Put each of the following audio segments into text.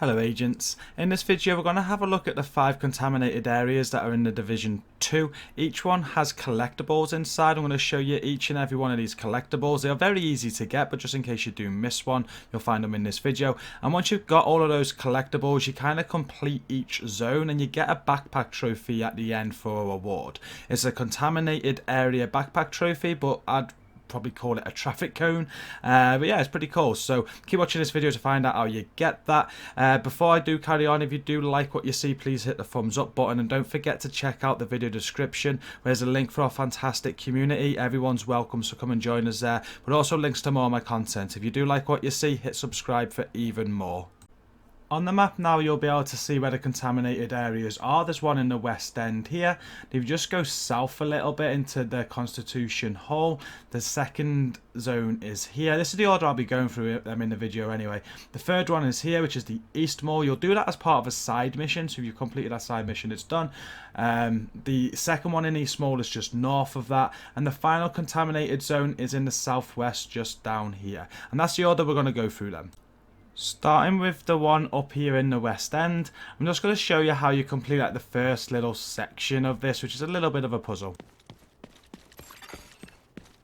Hello agents, in this video we're going to have a look at the 5 contaminated areas that are in the Division 2. Each one has collectibles inside. I'm going to show you each and every one of these collectibles. They are very easy to get, but just in case you do miss one, you'll find them in this video. And once you've got all of those collectibles, you kind of complete each zone and you get a backpack trophy at the end for a reward. It's a contaminated area backpack trophy, but I'd probably call it a traffic cone, but yeah, it's pretty cool. So keep watching this video to find out how you get that. Before I do carry on, if you do like what you see, please hit the thumbs up button and don't forget to check out the video description where there's a link for our fantastic community. Everyone's welcome, so come and join us there, but also links to more of my content. If you do like what you see, hit subscribe for even more. On the map now, you'll be able to see where the contaminated areas are. There's one in the west end here. If you just go south a little bit into the Constitution Hall, the second zone is here. This is the order I'll be going through them in the video anyway. The third one is here, which is the East Mall. You'll do that as part of a side mission, so if you've completed that side mission, it's done. The second one in East Mall is just north of that, and the final contaminated zone is in the southwest, just down here. And that's the order we're going to go through them. Starting with the one up here in the west end, I'm just going to show you how you complete like the first little section of this, which is a little bit of a puzzle.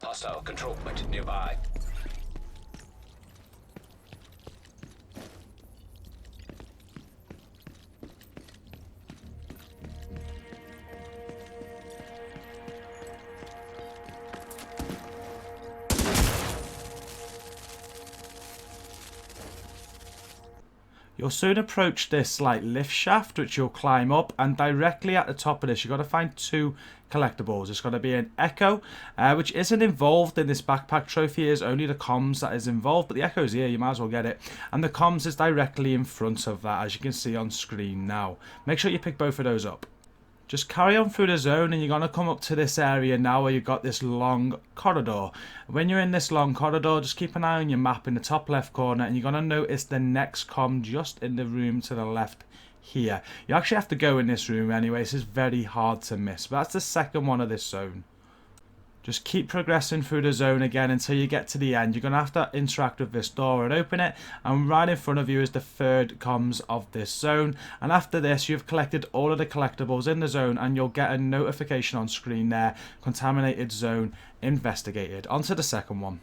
Hostile control point nearby. You'll soon approach this like lift shaft, which you'll climb up, and directly at the top of this you've got to find 2 collectibles. It's going to be an Echo, which isn't involved in this backpack trophy. It is only the comms that is involved, but the Echo's here, you might as well get it. And the comms is directly in front of that, as you can see on screen now. Make sure you pick both of those up. Just carry on through the zone and you're going to come up to this area now where you've got this long corridor. When you're in this long corridor, just keep an eye on your map in the top left corner and you're going to notice the next comm just in the room to the left here. You actually have to go in this room anyway, so it's very hard to miss. But that's the second one of this zone. Just keep progressing through the zone again until you get to the end. You're going to have to interact with this door and open it. And right in front of you is the third comms of this zone. And after this, you've collected all of the collectibles in the zone and you'll get a notification on screen there. Contaminated Zone investigated. On to the second one.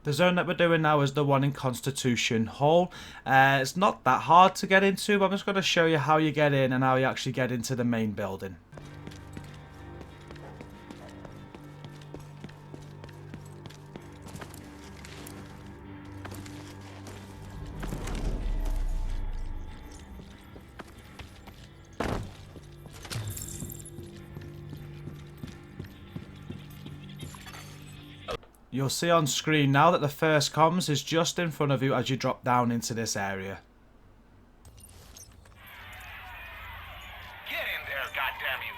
The zone that we're doing now is the one in Constitution Hall. It's not that hard to get into, but I'm just going to show you how you get in and how you actually get into the main building. You'll see on screen now that the first comms is just in front of you as you drop down into this area. Get in there, goddamn you!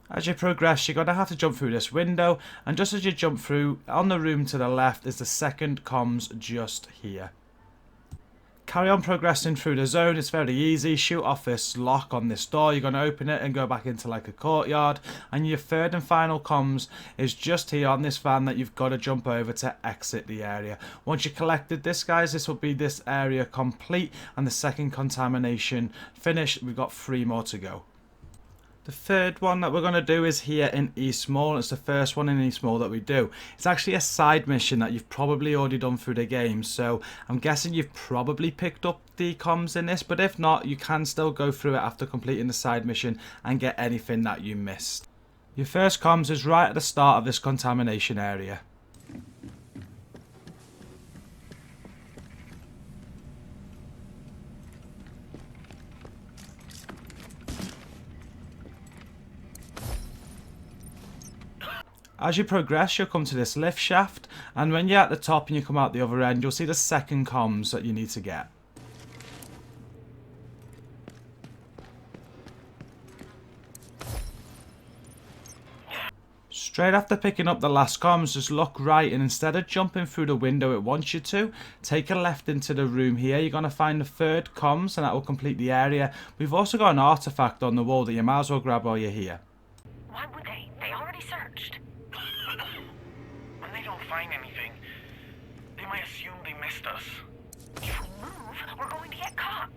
As you progress, you're going to have to jump through this window, and just as you jump through, on the room to the left is the second comms just here. Carry on progressing through the zone. It's very easy. Shoot off this lock on this door. You're going to open it and go back into like a courtyard. And your third and final comms is just here on this van that you've got to jump over to exit the area. Once you've collected this, guys, this will be this area complete and the second contamination finished. We've got 3 more to go. The third one that we're going to do is here in East Mall. It's the first one in East Mall that we do. It's actually a side mission that you've probably already done through the game, so I'm guessing you've probably picked up the comms in this, but if not, you can still go through it after completing the side mission and get anything that you missed. Your first comms is right at the start of this contamination area. As you progress, you'll come to this lift shaft, and when you're at the top and you come out the other end, you'll see the second comms that you need to get. Straight after picking up the last comms, just look right, and instead of jumping through the window it wants you to, take a left into the room here. You're going to find the third comms and that will complete the area. We've also got an artifact on the wall that you might as well grab while you're here. Why would they? They already searched. When they don't find anything, they might assume they missed us. If we move, we're going to get caught.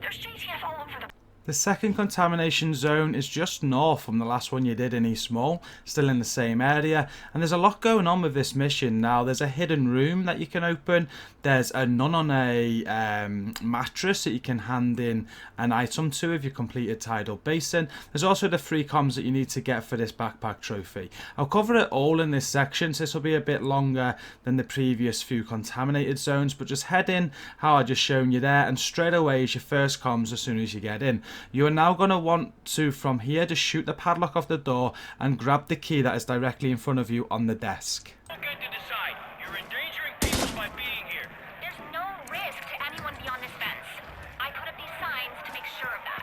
There's JTF all over the... The second contamination zone is just north from the last one you did in East Mall, still in the same area, and there's a lot going on with this mission now. There's a hidden room that you can open, there's a nun on a mattress that you can hand in an item to if you completed Tidal Basin. There's also the 3 comms that you need to get for this backpack trophy. I'll cover it all in this section, so this will be a bit longer than the previous few contaminated zones, but just head in how I just shown you there, and straight away is your first comms as soon as you get in. You are now going to want to, from here, just shoot the padlock off the door and grab the key that is directly in front of you on the desk. Don't get to decide. You're endangering people by being here. There's no risk to anyone beyond this fence. I put up these signs to make sure of that.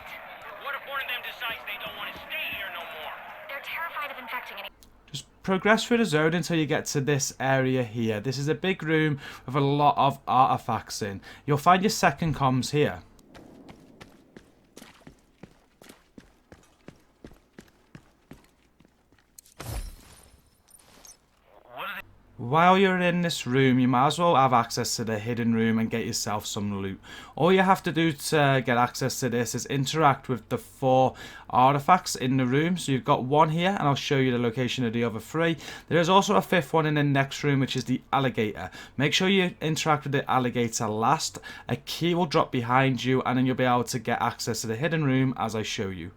What if one of them decides they don't want to stay here no more? They're terrified of infecting any... Just progress through the zone until you get to this area here. This is a big room with a lot of artifacts in. You'll find your second comms here. While you're in this room, you might as well have access to the hidden room and get yourself some loot. All you have to do to get access to this is interact with the 4 artifacts in the room. So you've got 1 here, and I'll show you the location of the other 3. There is also a 5th one in the next room, which is the alligator. Make sure you interact with the alligator last. A key will drop behind you, and then you'll be able to get access to the hidden room as I show you.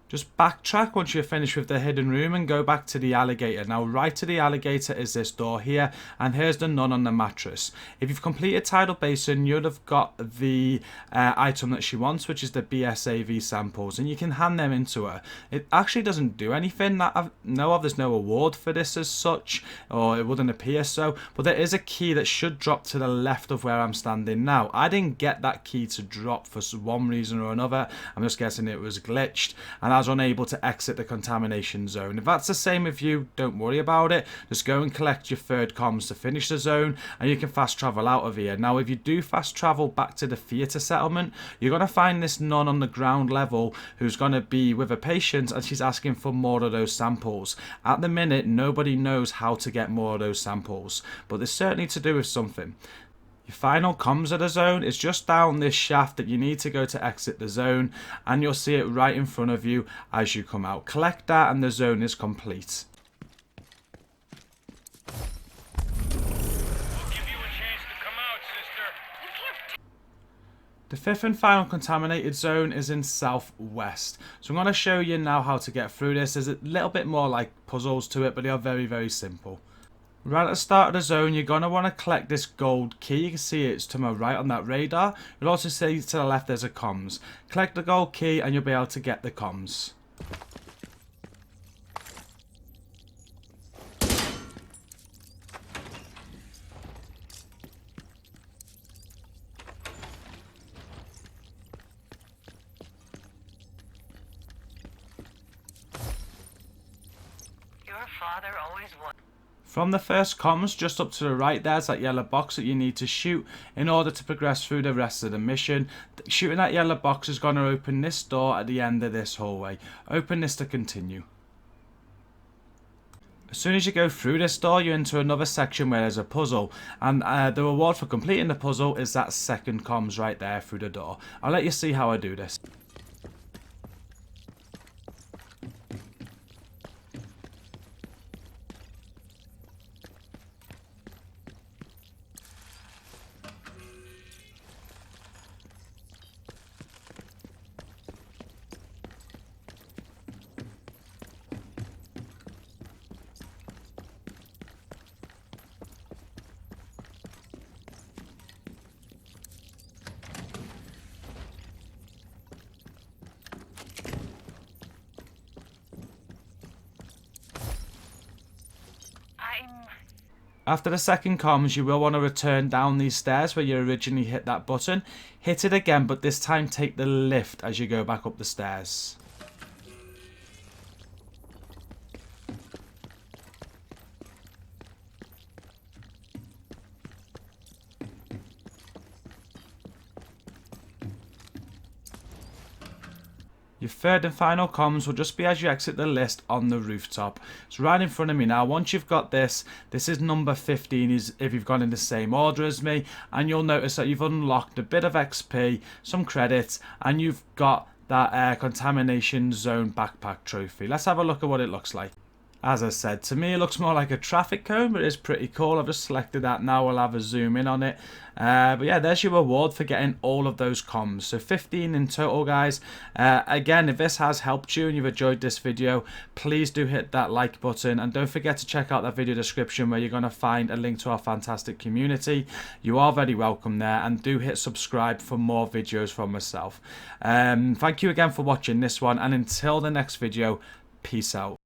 Just backtrack once you're finished with the hidden room and go back to the alligator. Now right to the alligator is this door here, and here's the nun on the mattress. If you've completed Tidal Basin, you'd have got the item that she wants, which is the BSAV samples, and you can hand them into her. It actually doesn't do anything that I know of. There's no award for this as such, or it wouldn't appear so, but there is a key that should drop to the left of where I'm standing now. I didn't get that key to drop for one reason or another. I'm just guessing it was glitched, and I was unable to exit the contamination zone. If that's the same with you, don't worry about it. Just go and collect your 3rd comms to finish the zone, and you can fast travel out of here. Now if you do fast travel back to the theatre settlement, you're going to find this nun on the ground level who's going to be with a patient, and she's asking for more of those samples. At the minute, nobody knows how to get more of those samples, but there's certainly to do with something. Your final comms of the zone is just down this shaft that you need to go to exit the zone, and you'll see it right in front of you as you come out. Collect that and the zone is complete. We'll give you a chance to come out, sister. You can't... The 5th and final contaminated zone is in southwest. So I'm going to show you now how to get through this. There's a little bit more like puzzles to it, but they are very, very simple. Right at the start of the zone, you're going to want to collect this gold key. You can see it's to my right on that radar. You'll also see to the left there's a comms. Collect the gold key and you'll be able to get the comms. Your father always was... From the first comms, just up to the right, there's that yellow box that you need to shoot in order to progress through the rest of the mission. Shooting that yellow box is going to open this door at the end of this hallway. Open this to continue. As soon as you go through this door, you're into another section where there's a puzzle, and the reward for completing the puzzle is that second comms right there through the door. I'll let you see how I do this. After the second comms, you will want to return down these stairs where you originally hit that button. Hit it again, but this time take the lift as you go back up the stairs. Your third and final comms will just be as you exit the list on the rooftop. It's right in front of me now. Once you've got this is number 15 is if you've gone in the same order as me, and you'll notice that you've unlocked a bit of XP, some credits, and you've got that Contaminated Zone Backpack Trophy. Let's have a look at what it looks like. As I said, to me it looks more like a traffic cone, but it's pretty cool. I've just selected that now. We'll have a zoom in on it. But yeah, there's your reward for getting all of those comms. So 15 in total, guys. Again, if this has helped you and you've enjoyed this video, please do hit that like button. And don't forget to check out that video description where you're going to find a link to our fantastic community. You are very welcome there. And do hit subscribe for more videos from myself. Thank you again for watching this one. And until the next video, peace out.